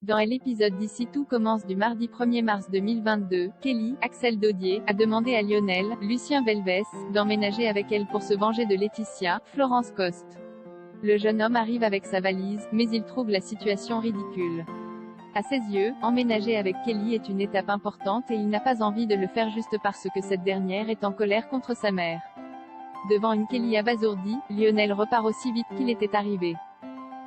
Dans l'épisode d'ici tout commence du mardi 1er mars 2022, Kelly, Axel Dodier, a demandé à Lionel, Lucien Belvès, d'emménager avec elle pour se venger de Laetitia, Florence Coste. Le jeune homme arrive avec sa valise, mais il trouve la situation ridicule. À ses yeux, emménager avec Kelly est une étape importante et il n'a pas envie de le faire juste parce que cette dernière est en colère contre sa mère. Devant une Kelly abasourdie, Lionel repart aussi vite qu'il était arrivé.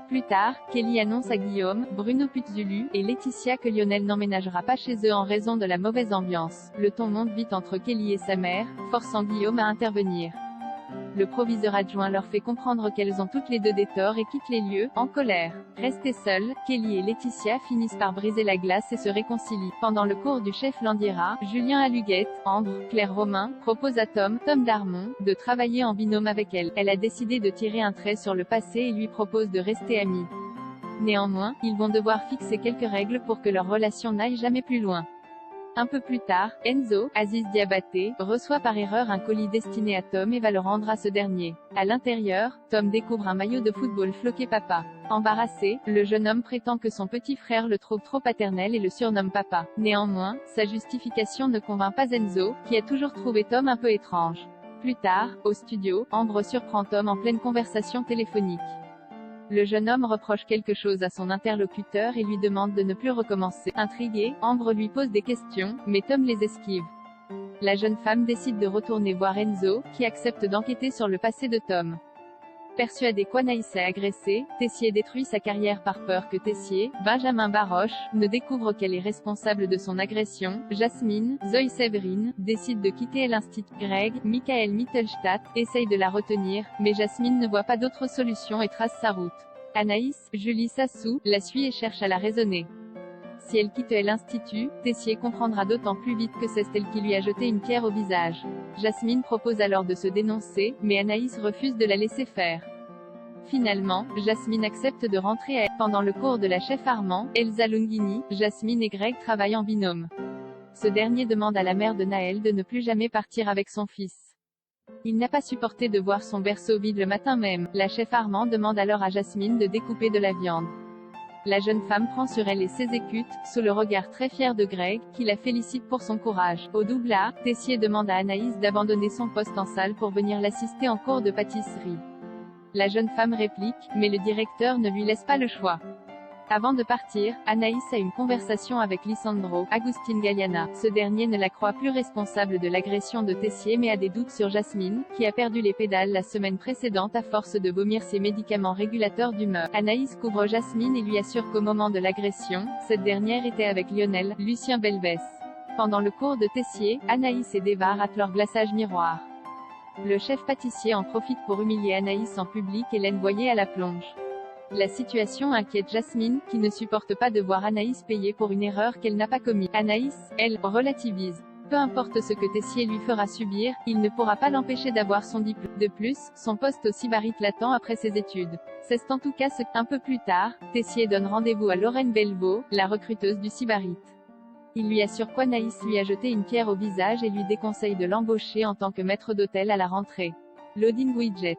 Plus tard, Kelly annonce à Guillaume, Bruno Putzulu, et Laetitia que Lionel n'emménagera pas chez eux en raison de la mauvaise ambiance. Le ton monte vite entre Kelly et sa mère, forçant Guillaume à intervenir. Le proviseur adjoint leur fait comprendre qu'elles ont toutes les deux des torts et quittent les lieux, en colère. Restées seules, Kelly et Laetitia finissent par briser la glace et se réconcilient. Pendant le cours du chef Landiera, Julien Aluguette, Ambre, Claire Romain, propose à Tom Darmon, de travailler en binôme avec elle. Elle a décidé de tirer un trait sur le passé et lui propose de rester amis. Néanmoins, ils vont devoir fixer quelques règles pour que leur relation n'aille jamais plus loin. Un peu plus tard, Enzo, Aziz Diabaté, reçoit par erreur un colis destiné à Tom et va le rendre à ce dernier. À l'intérieur, Tom découvre un maillot de football floqué papa. Embarrassé, le jeune homme prétend que son petit frère le trouve trop paternel et le surnomme papa. Néanmoins, sa justification ne convainc pas Enzo, qui a toujours trouvé Tom un peu étrange. Plus tard, au studio, Ambre surprend Tom en pleine conversation téléphonique. Le jeune homme reproche quelque chose à son interlocuteur et lui demande de ne plus recommencer. Intriguée, Ambre lui pose des questions, mais Tom les esquive. La jeune femme décide de retourner voir Enzo, qui accepte d'enquêter sur le passé de Tom. Persuadé qu'Anaïs est agressée, Tessier détruit sa carrière par peur que Tessier, Benjamin Baroche, ne découvre qu'elle est responsable de son agression. Jasmine, Zoe Séverine, décide de quitter l'institut. Greg, Michael Mittelstadt, essaye de la retenir, mais Jasmine ne voit pas d'autre solution et trace sa route. Anaïs, Julie Sassou, la suit et cherche à la raisonner. Si elle quitte l'institut, Tessier comprendra d'autant plus vite que c'est elle qui lui a jeté une pierre au visage. Jasmine propose alors de se dénoncer, mais Anaïs refuse de la laisser faire. Finalement, Jasmine accepte de rentrer à elle. Pendant le cours de la chef Armand, Elsa Lungini, Jasmine et Greg travaillent en binôme. Ce dernier demande à la mère de Naël de ne plus jamais partir avec son fils. Il n'a pas supporté de voir son berceau vide le matin même. La chef Armand demande alors à Jasmine de découper de la viande. La jeune femme prend sur elle et s'exécute, sous le regard très fier de Greg, qui la félicite pour son courage. Au doublard, Tessier demande à Anaïs d'abandonner son poste en salle pour venir l'assister en cours de pâtisserie. La jeune femme réplique, mais le directeur ne lui laisse pas le choix. Avant de partir, Anaïs a une conversation avec Lisandro, Agustin Galiana. Ce dernier ne la croit plus responsable de l'agression de Tessier mais a des doutes sur Jasmine, qui a perdu les pédales la semaine précédente à force de vomir ses médicaments régulateurs d'humeur. Anaïs couvre Jasmine et lui assure qu'au moment de l'agression, cette dernière était avec Lionel, Lucien Belvès. Pendant le cours de Tessier, Anaïs et Deva ratent leur glaçage miroir. Le chef pâtissier en profite pour humilier Anaïs en public et l'envoyer à la plonge. La situation inquiète Jasmine, qui ne supporte pas de voir Anaïs payer pour une erreur qu'elle n'a pas commise. Anaïs, elle, relativise. Peu importe ce que Tessier lui fera subir, il ne pourra pas l'empêcher d'avoir son diplôme. De plus, son poste au Sybarit l'attend après ses études. C'est en tout cas ce qu'un peu plus tard, Tessier donne rendez-vous à Lorraine Belvaux, la recruteuse du Sybarit. Il lui assure qu'Anaïs lui a jeté une pierre au visage et lui déconseille de l'embaucher en tant que maître d'hôtel à la rentrée. Loading widget.